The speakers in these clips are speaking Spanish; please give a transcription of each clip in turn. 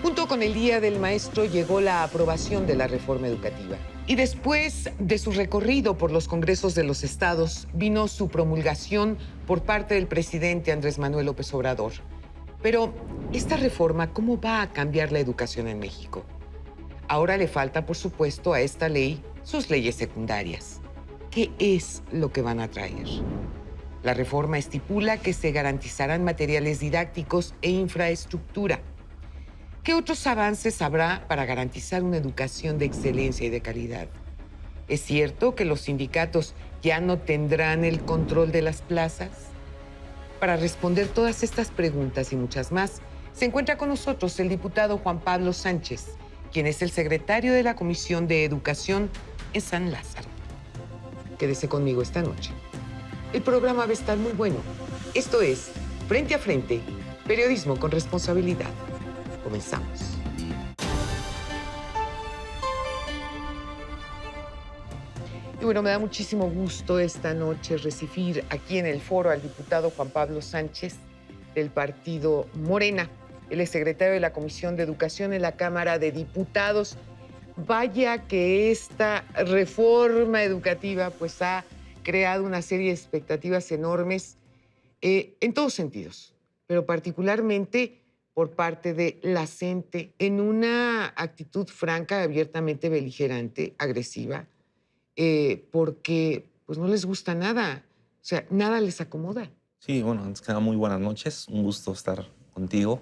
Junto con el Día del Maestro llegó la aprobación de la reforma educativa. Y después de su recorrido por los congresos de los estados, vino su promulgación por parte del presidente Andrés Manuel López Obrador. Pero, ¿esta reforma cómo va a cambiar la educación en México? Ahora le falta, por supuesto, a esta ley sus leyes secundarias. ¿Qué es lo que van a traer? La reforma estipula que se garantizarán materiales didácticos e infraestructura. ¿Qué otros avances habrá para garantizar una educación de excelencia y de calidad? ¿Es cierto que los sindicatos ya no tendrán el control de las plazas? Para responder todas estas preguntas y muchas más, se encuentra con nosotros el diputado Juan Pablo Sánchez, quien es el secretario de la Comisión de Educación en San Lázaro. Quédese conmigo esta noche. El programa va a estar muy bueno. Esto es Frente a Frente, periodismo con responsabilidad. Comenzamos. Y bueno, me da muchísimo gusto esta noche recibir aquí en el foro al diputado Juan Pablo Sánchez del partido Morena. Él es secretario de la Comisión de Educación en la Cámara de Diputados. Vaya que esta reforma educativa pues ha creado una serie de expectativas enormes en todos sentidos, pero particularmente por parte de la gente en una actitud franca, abiertamente beligerante, agresiva, porque pues no les gusta nada, o sea, nada les acomoda. Sí, bueno, antes que nada, muy buenas noches. Un gusto estar contigo.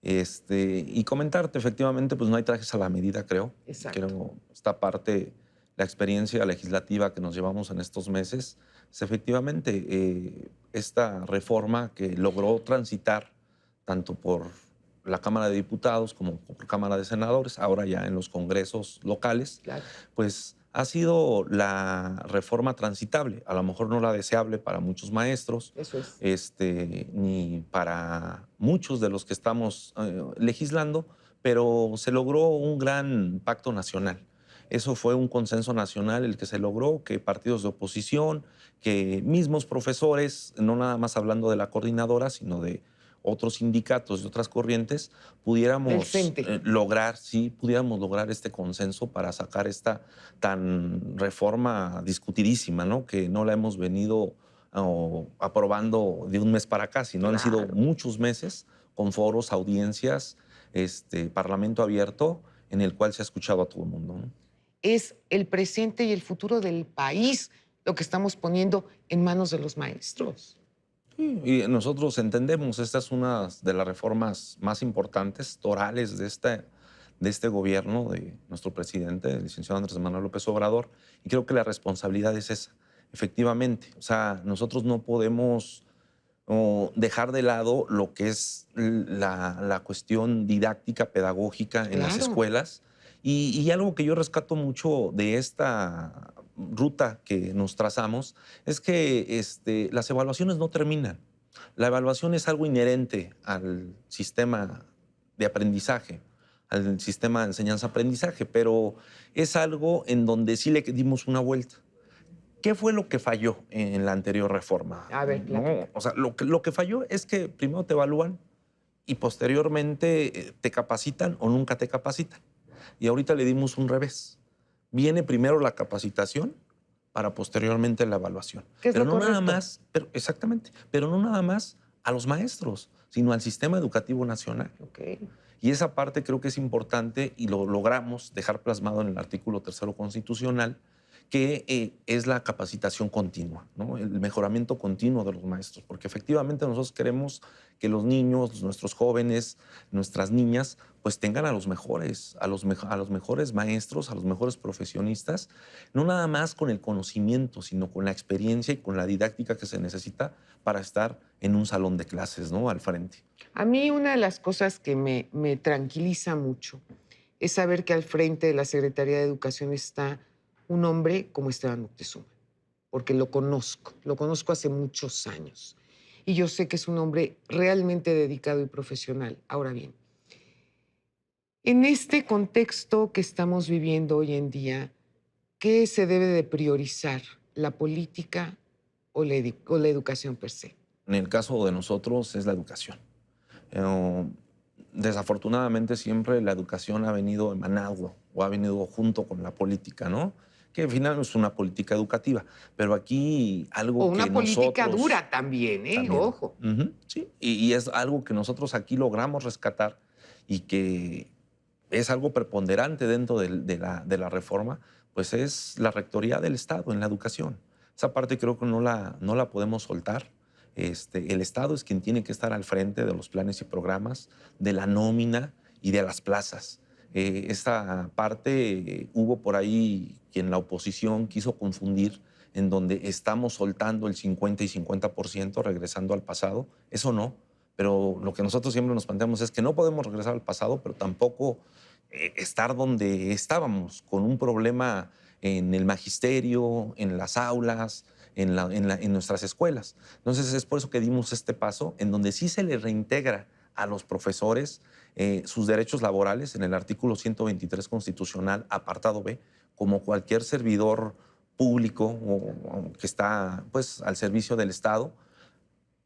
Y comentarte, efectivamente, pues no hay trajes a la medida, creo. Exacto. Creo esta parte, la experiencia legislativa que nos llevamos en estos meses, es efectivamente esta reforma que logró transitar tanto por la Cámara de Diputados como por Cámara de Senadores, ahora ya en los congresos locales, Claro. pues ha sido la reforma transitable, a lo mejor no la deseable para muchos maestros, Eso es. ni para muchos de los que estamos legislando, pero se logró un gran pacto nacional. Eso fue un consenso nacional el que se logró, que partidos de oposición, que mismos profesores, no nada más hablando de la coordinadora, sino de otros sindicatos y otras corrientes, Del pudiéramos CENTE. lograr, sí, pudiéramos lograr este consenso para sacar esta tan reforma discutidísima, ¿no? Que no la hemos venido aprobando de un mes para acá, sino han sido Claro. muchos meses con foros, audiencias, parlamento abierto, en el cual se ha escuchado a todo el mundo, ¿no? Es el presente y el futuro del país lo que estamos poniendo en manos de los maestros. Sí, y nosotros entendemos, esta es una de las reformas más importantes, torales de este gobierno, de nuestro presidente, el licenciado Andrés Manuel López Obrador, y creo que la responsabilidad es esa, efectivamente. O sea, nosotros no podemos dejar de lado lo que es la cuestión didáctica, pedagógica en las Claro. escuelas. Y algo que yo rescato mucho de esta ruta que nos trazamos es que las evaluaciones no terminan. La evaluación es algo inherente al sistema de aprendizaje, al sistema de enseñanza-aprendizaje, pero es algo en donde sí le dimos una vuelta. ¿Qué fue lo que falló en la anterior reforma? A ver, No, platica. o sea, lo que falló es que primero te evalúan y posteriormente te capacitan o nunca te capacitan. Y ahorita le dimos un revés. Viene primero la capacitación para posteriormente la evaluación. ¿Qué es Pero lo no nada correcto? más, exactamente, pero no nada más a los maestros, sino al sistema educativo nacional. Ok. Y esa parte creo que es importante y lo logramos dejar plasmado en el artículo 3º constitucional, que es la capacitación continua, ¿no? El mejoramiento continuo de los maestros, porque efectivamente nosotros queremos que los niños, nuestros jóvenes, nuestras niñas, pues tengan a los mejores, a los mejores maestros, a los mejores profesionistas, no nada más con el conocimiento, sino con la experiencia y con la didáctica que se necesita para estar en un salón de clases, ¿no? Al frente. A mí una de las cosas que me tranquiliza mucho es saber que al frente de la Secretaría de Educación está un hombre como Esteban Moctezuma, porque lo conozco hace muchos años y yo sé que es un hombre realmente dedicado y profesional. Ahora bien, en este contexto que estamos viviendo hoy en día, ¿qué se debe de priorizar? ¿La política o la educación per se? En el caso de nosotros es la educación. Eh, Desafortunadamente siempre la educación ha venido emanado o ha venido junto con la política, ¿no? Que al final es una política educativa, pero aquí O algo que una política nosotros dura también, ¿eh? también, Ojo. sí, y es algo que nosotros aquí logramos rescatar y que es algo preponderante dentro de la reforma, pues es la rectoría del Estado en la educación. Esa parte creo que no la podemos soltar. El Estado es quien tiene que estar al frente de los planes y programas, de la nómina y de las plazas. Esta parte, hubo por ahí quien la oposición quiso confundir en donde estamos soltando el 50 y 50%, regresando al pasado. Eso no, pero lo que nosotros siempre nos planteamos es que no podemos regresar al pasado, pero tampoco estar donde estábamos, con un problema en el magisterio, en las aulas, en nuestras escuelas. Entonces es por eso que dimos este paso en donde sí se le reintegra a los profesores sus derechos laborales en el artículo 123 constitucional, apartado B, como cualquier servidor público o que está pues, al servicio del Estado.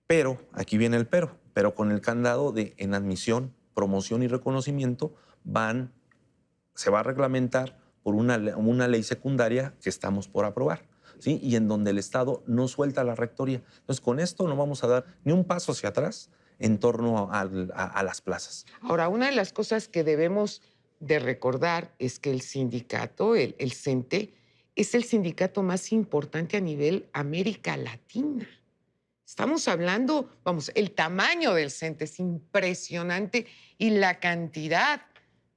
Pero, aquí viene el pero con el candado de en admisión, promoción y reconocimiento se va a reglamentar por una ley secundaria que estamos por aprobar, ¿sí? Y en donde el Estado no suelta la rectoría. Entonces, con esto no vamos a dar ni un paso hacia atrás en torno a las plazas. Ahora, una de las cosas que debemos de recordar es que el sindicato, el CENTE, es el sindicato más importante a nivel América Latina. Estamos hablando, vamos, el tamaño del CENTE es impresionante y la cantidad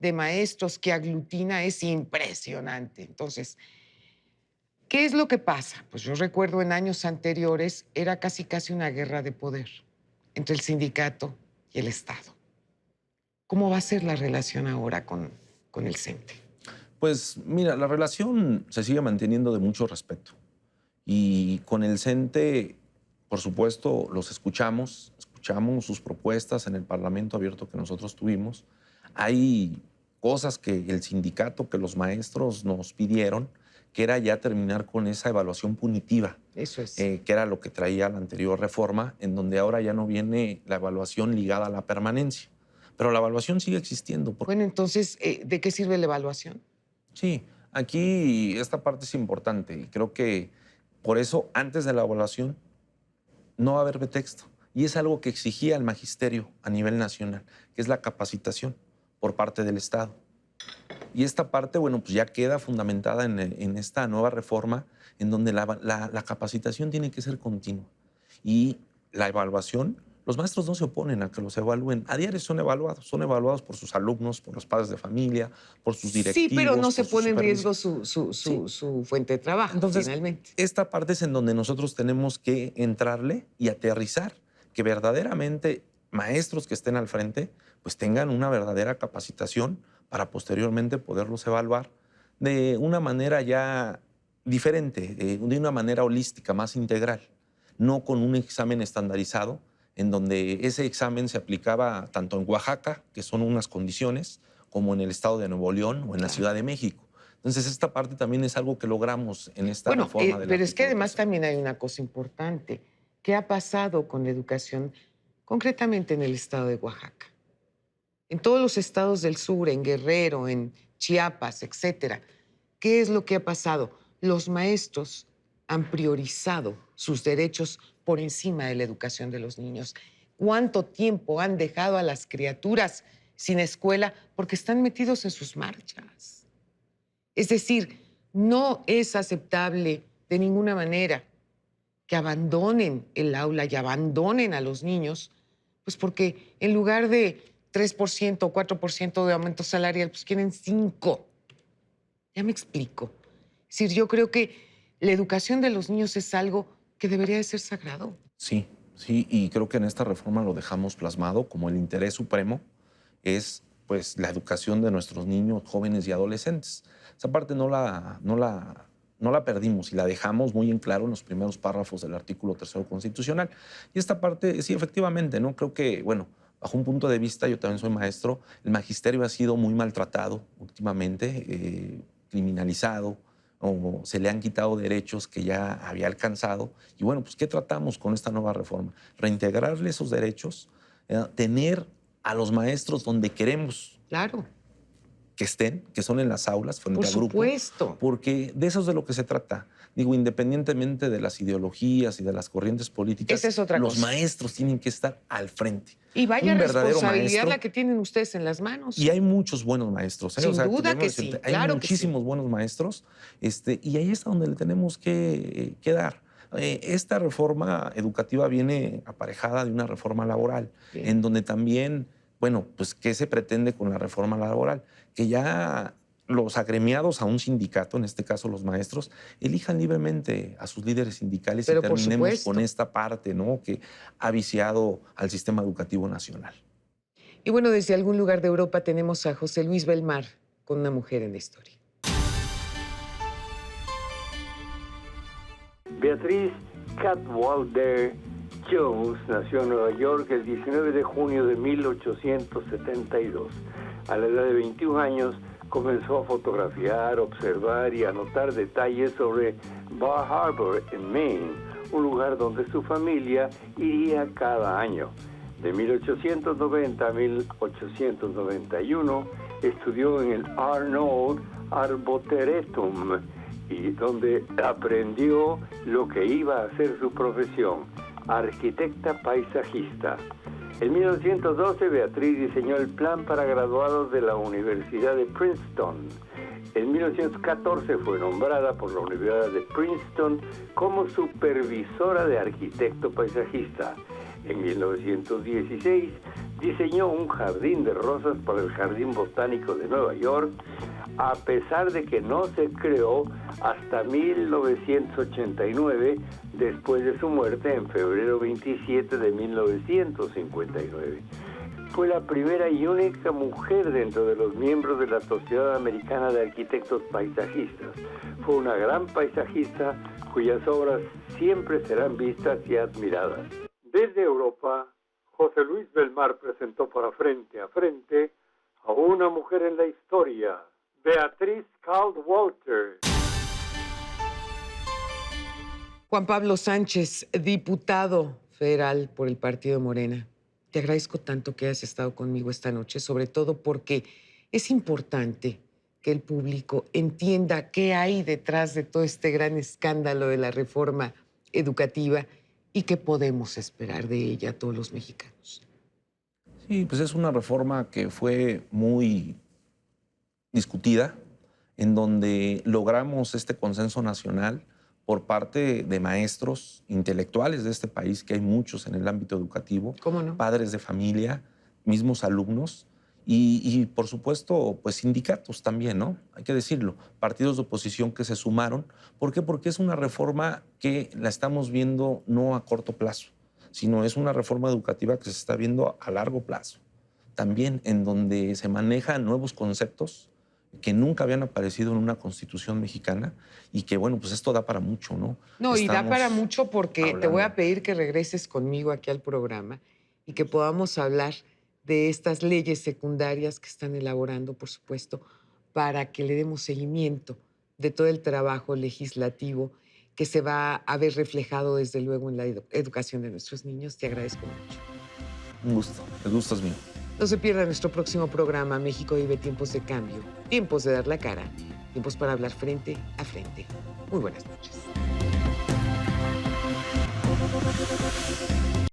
de maestros que aglutina es impresionante. Entonces, ¿qué es lo que pasa? Pues yo recuerdo en años anteriores era casi una guerra de poder entre el sindicato y el Estado. ¿Cómo va a ser la relación ahora con el CENTE? Pues mira, la relación se sigue manteniendo de mucho respeto. Y con el CENTE, por supuesto, los escuchamos sus propuestas en el Parlamento abierto que nosotros tuvimos. Hay cosas que el sindicato, que los maestros nos pidieron, que era ya terminar con esa evaluación punitiva, Eso es. que era lo que traía la anterior reforma, en donde ahora ya no viene la evaluación ligada a la permanencia. Pero la evaluación sigue existiendo. Bueno, entonces, ¿de qué sirve la evaluación? Sí, aquí esta parte es importante y creo que por eso antes de la evaluación no va a haber pretexto. Y es algo que exigía el magisterio a nivel nacional, que es la capacitación por parte del Estado. Y esta parte, bueno, pues ya queda fundamentada en esta nueva reforma, en donde la capacitación tiene que ser continua. Y la evaluación, los maestros no se oponen a que los evalúen. A diario son evaluados por sus alumnos, por los padres de familia, por sus Sí, pero no directivos, se por sus pone en riesgo supervisores. Sí. su fuente de trabajo, Entonces, finalmente. esta parte es en donde nosotros tenemos que entrarle y aterrizar, que verdaderamente maestros que estén al frente, pues tengan una verdadera capacitación para posteriormente poderlos evaluar de una manera ya diferente, de una manera holística, más integral, no con un examen estandarizado, en donde ese examen se aplicaba tanto en Oaxaca, que son unas condiciones, como en el estado de Nuevo León o en la Claro. Ciudad de México. Entonces, esta parte también es algo que logramos en esta Bueno, reforma del pero es que artículo además tercero. también hay una cosa importante. ¿Qué ha pasado con la educación, concretamente en el estado de Oaxaca? En todos los estados del sur, en Guerrero, en Chiapas, etcétera. ¿Qué es lo que ha pasado? Los maestros han priorizado sus derechos por encima de la educación de los niños. ¿Cuánto tiempo han dejado a las criaturas sin escuela porque están metidos en sus marchas? Es decir, no es aceptable de ninguna manera que abandonen el aula y abandonen a los niños, pues porque en lugar de 3% o 4% de aumento salarial, pues quieren 5%. Ya me explico. Es decir, yo creo que la educación de los niños es algo que debería de ser sagrado. Sí, sí, y creo que en esta reforma lo dejamos plasmado como el interés supremo es pues la educación de nuestros niños, jóvenes y adolescentes. Esa parte no la perdimos y la dejamos muy en claro en los primeros párrafos del artículo tercero constitucional. Y esta parte, sí, efectivamente, ¿no? Creo que, bueno, bajo un punto de vista, yo también soy maestro, el magisterio ha sido muy maltratado últimamente, criminalizado, o se le han quitado derechos que ya había alcanzado. Y bueno, pues ¿qué tratamos con esta nueva reforma? Reintegrarle esos derechos, tener a los maestros donde queremos Claro, que estén, que son en las aulas, frente por a grupo. supuesto. Porque de eso es de lo que se trata. Digo, independientemente de las ideologías y de las corrientes políticas, Esa es otra los cosa. maestros tienen que estar al frente. Y vaya Un verdadero responsabilidad maestro. la que tienen ustedes en las manos. Y hay muchos buenos maestros. Sin duda déjame que decirte, sí, hay claro que sí. muchísimos buenos maestros. Y ahí está donde le tenemos que dar. Esta reforma educativa viene aparejada de una reforma laboral, Bien. en donde también, bueno, pues, ¿qué se pretende con la reforma laboral? Que ya los agremiados a un sindicato, en este caso los maestros, elijan libremente a sus líderes sindicales Pero y por terminemos supuesto. con esta parte, ¿no?, que ha viciado al sistema educativo nacional. Y bueno, desde algún lugar de Europa tenemos a José Luis Belmar con una mujer en la historia. Beatriz Cadwallader Jones nació en Nueva York el 19 de junio de 1872. A la edad de 21 años comenzó a fotografiar, observar y anotar detalles sobre Bar Harbor en Maine, un lugar donde su familia iría cada año. De 1890 a 1891 estudió en el Arnold Arboretum, y donde aprendió lo que iba a ser su profesión, arquitecta paisajista. En 1912, Beatriz diseñó el plan para graduados de la Universidad de Princeton. En 1914 fue nombrada por la Universidad de Princeton como supervisora de arquitecto paisajista. En 1916 diseñó un jardín de rosas para el Jardín Botánico de Nueva York, a pesar de que no se creó hasta 1989, después de su muerte en febrero 27 de 1959. Fue la primera y única mujer dentro de los miembros de la Sociedad Americana de Arquitectos Paisajistas. Fue una gran paisajista cuyas obras siempre serán vistas y admiradas. Desde Europa, José Luis Belmar presentó para Frente a Frente a una mujer en la historia, Beatriz Cadwallader. Juan Pablo Sánchez, diputado federal por el partido Morena. Te agradezco tanto que hayas estado conmigo esta noche, sobre todo porque es importante que el público entienda qué hay detrás de todo este gran escándalo de la reforma educativa y qué podemos esperar de ella todos los mexicanos. Sí, pues es una reforma que fue muy discutida, en donde logramos este consenso nacional por parte de maestros intelectuales de este país, que hay muchos en el ámbito educativo, ¿Cómo no? padres de familia, mismos alumnos y por supuesto, pues sindicatos también, ¿no? Hay que decirlo, partidos de oposición que se sumaron. ¿Por qué? Porque es una reforma que la estamos viendo no a corto plazo, sino es una reforma educativa que se está viendo a largo plazo. También en donde se manejan nuevos conceptos que nunca habían aparecido en una Constitución mexicana y que, bueno, pues esto da para mucho, ¿no? No, y da Estamos para mucho porque te voy a hablando. pedir que regreses conmigo aquí al programa y que podamos hablar de estas leyes secundarias que están elaborando, por supuesto, para que le demos seguimiento de todo el trabajo legislativo que se va a ver reflejado, desde luego, en la educación de nuestros niños. Te agradezco mucho. Un gusto, el gusto es mío. No se pierda nuestro próximo programa. México vive tiempos de cambio, tiempos de dar la cara, tiempos para hablar frente a frente. Muy buenas noches.